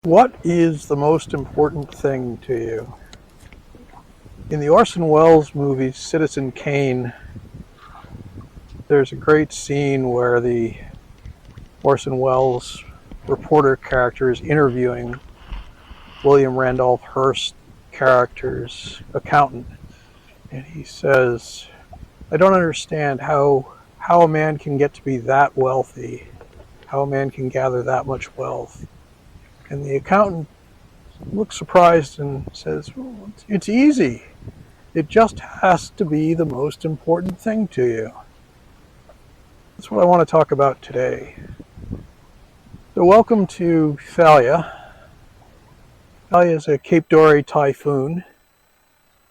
What is the most important thing to you? In the Orson Welles movie Citizen Kane, there's a great scene where the Orson Welles reporter character is interviewing William Randolph Hearst's character's accountant. And he says, I don't understand how a man can get to be that wealthy, how a man can gather that much wealth. And the accountant looks surprised and says, well, it's easy. It just has to be the most important thing to you. That's what I want to talk about today. So welcome to Thalia. Thalia is a Cape Dory typhoon,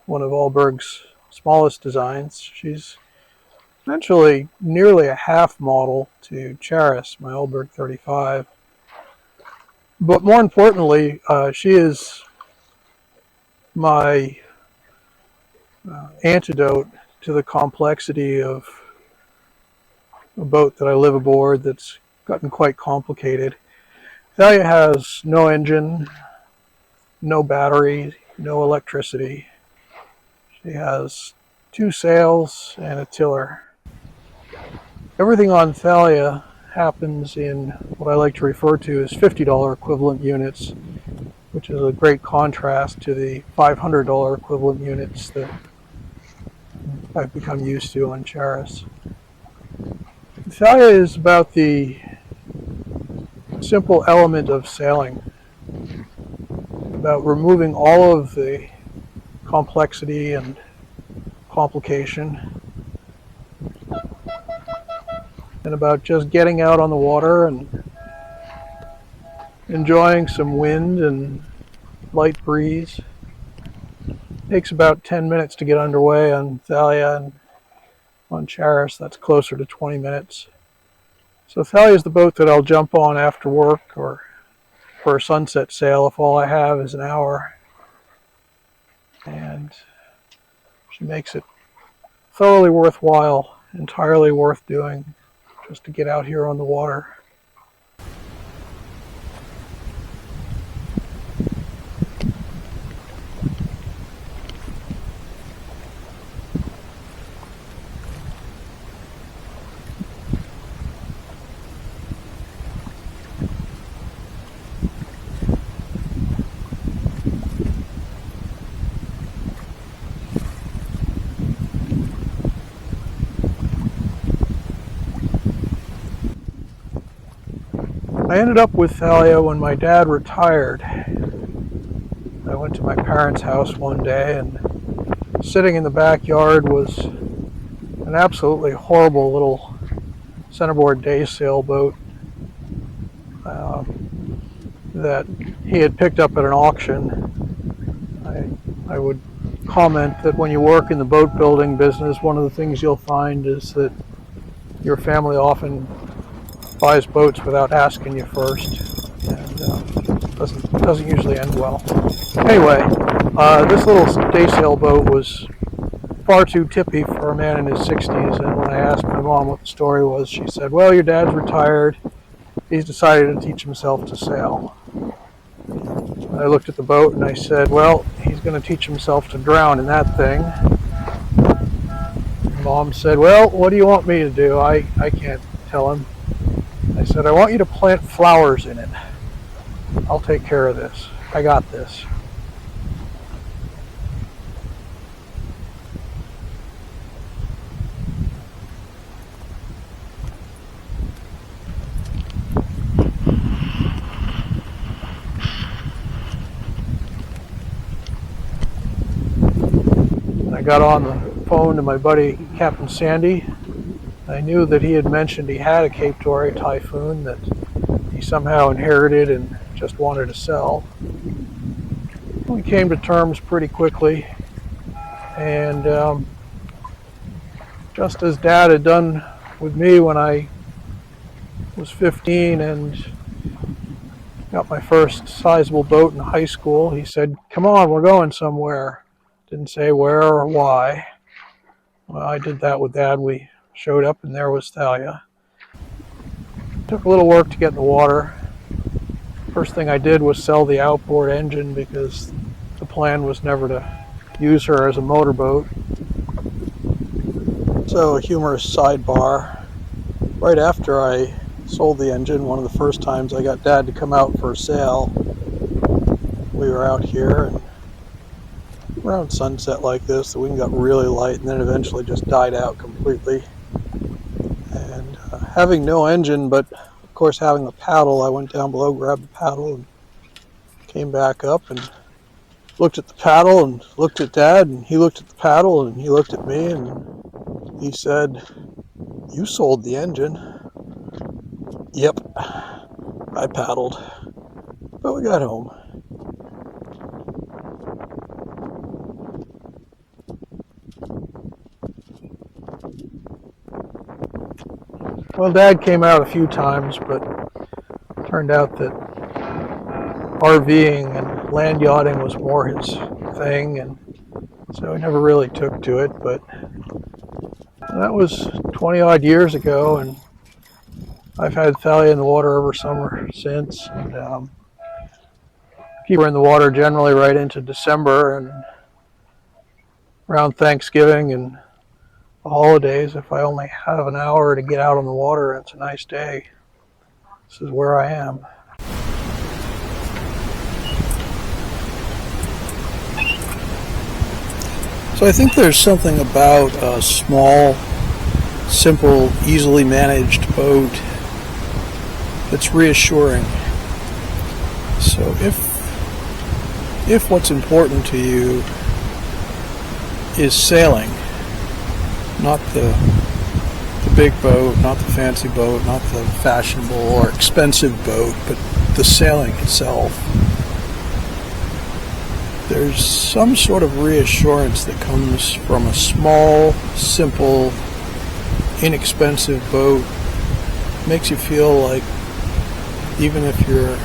one of Alberg's smallest designs. She's essentially nearly a half model to Charis, my Alberg 35. But more importantly, she is my antidote to the complexity of a boat that I live aboard that's gotten quite complicated. Thalia has no engine, no battery, no electricity. She has 2 sails and a tiller. Everything on Thalia happens in what I like to refer to as $50 equivalent units, which is a great contrast to the $500 equivalent units that I've become used to on Charis. Thalia is about the simple element of sailing, about removing all of the complexity and complication, and about just getting out on the water and enjoying some wind and light breeze. It takes about 10 minutes to get underway on Thalia, and on Charis that's closer to 20 minutes. So Thalia is the boat that I'll jump on after work or for a sunset sail if all I have is an hour. And she makes it thoroughly worthwhile, entirely worth doing, just to get out here on the water. I ended up with Thalia when my dad retired. I went to my parents' house one day, and sitting in the backyard was an absolutely horrible little centerboard day sailboat that he had picked up at an auction. I would comment that when you work in the boat building business, one of the things you'll find is that your family often buys boats without asking you first, and doesn't usually end well. Anyway, this little day sailboat was far too tippy for a man in his 60s, and when I asked my mom what the story was, she said, well, your dad's retired. He's decided to teach himself to sail. I looked at the boat and I said, well, he's going to teach himself to drown in that thing. Mom said, well, what do you want me to do? I can't tell him. I said, I want you to plant flowers in it. I'll take care of this. I got this. I got on the phone to my buddy Captain Sandy. I knew that he had mentioned he had a Cape Dory typhoon that he somehow inherited and just wanted to sell. We came to terms pretty quickly, and just as Dad had done with me when I was 15 and got my first sizable boat in high school, he said, come on, we're going somewhere. Didn't say where or why. Well, I did that with Dad. We showed up and there was Thalia. Took a little work to get in the water. First thing I did was sell the outboard engine because the plan was never to use her as a motorboat. So, a humorous sidebar. Right after I sold the engine, one of the first times I got Dad to come out for a sail, we were out here, and around sunset like this, the wind got really light and then eventually just died out completely. And having no engine, but of course having a paddle, I went down below, grabbed the paddle, and came back up and looked at the paddle and looked at Dad, and he looked at the paddle and he looked at me, and he said, "You sold the engine." Yep, I paddled, but we got home. Well, Dad came out a few times, but it turned out that RVing and land yachting was more his thing, and so he never really took to it. But that was 20 odd years ago, and I've had Thalia in the water every summer since, and keep her in the water generally right into December, and around Thanksgiving and the holidays, if I only have an hour to get out on the water and it's a nice day, this is where I am. So I think there's something about a small, simple, easily managed boat that's reassuring. So if what's important to you is sailing, not the big boat, not the fancy boat, not the fashionable or expensive boat, but the sailing itself, there's some sort of reassurance that comes from a small, simple, inexpensive boat. It makes you feel like even if you're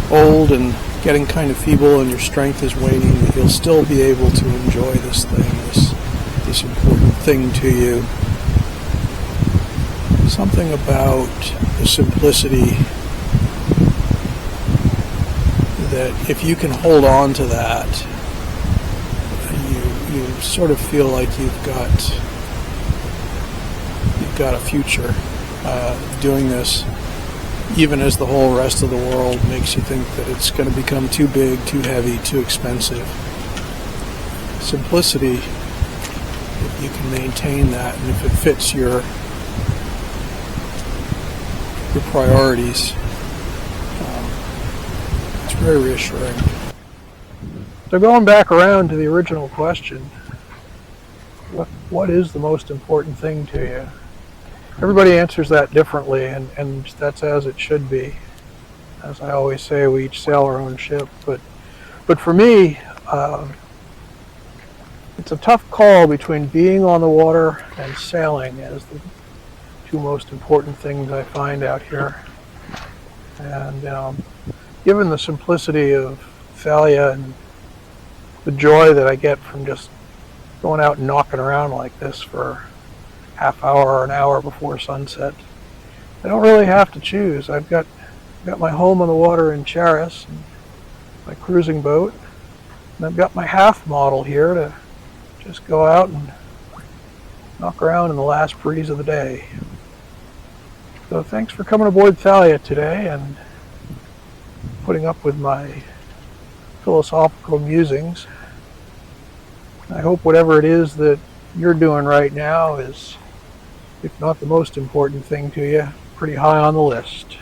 old and getting kind of feeble and your strength is waning, that you'll still be able to enjoy this thing, this important thing to you. Something about the simplicity that if you can hold on to that, you sort of feel like you've got a future doing this, even as the whole rest of the world makes you think that it's going to become too big, too heavy, too expensive. Simplicity, if you can maintain that, and if it fits your priorities, it's very reassuring. So going back around to the original question, what is the most important thing to you? Everybody answers that differently, and that's as it should be. As I always say, we each sail our own ship, but for me, it's a tough call between being on the water and sailing as the two most important things I find out here. And given the simplicity of Thalia and the joy that I get from just going out and knocking around like this for half hour or an hour before sunset, I don't really have to choose. I've got my home on the water in Charis, and my cruising boat, and I've got my half model here to just go out and knock around in the last breeze of the day. So thanks for coming aboard Thalia today and putting up with my philosophical musings. I hope whatever it is that you're doing right now is, if not the most important thing to you, pretty high on the list.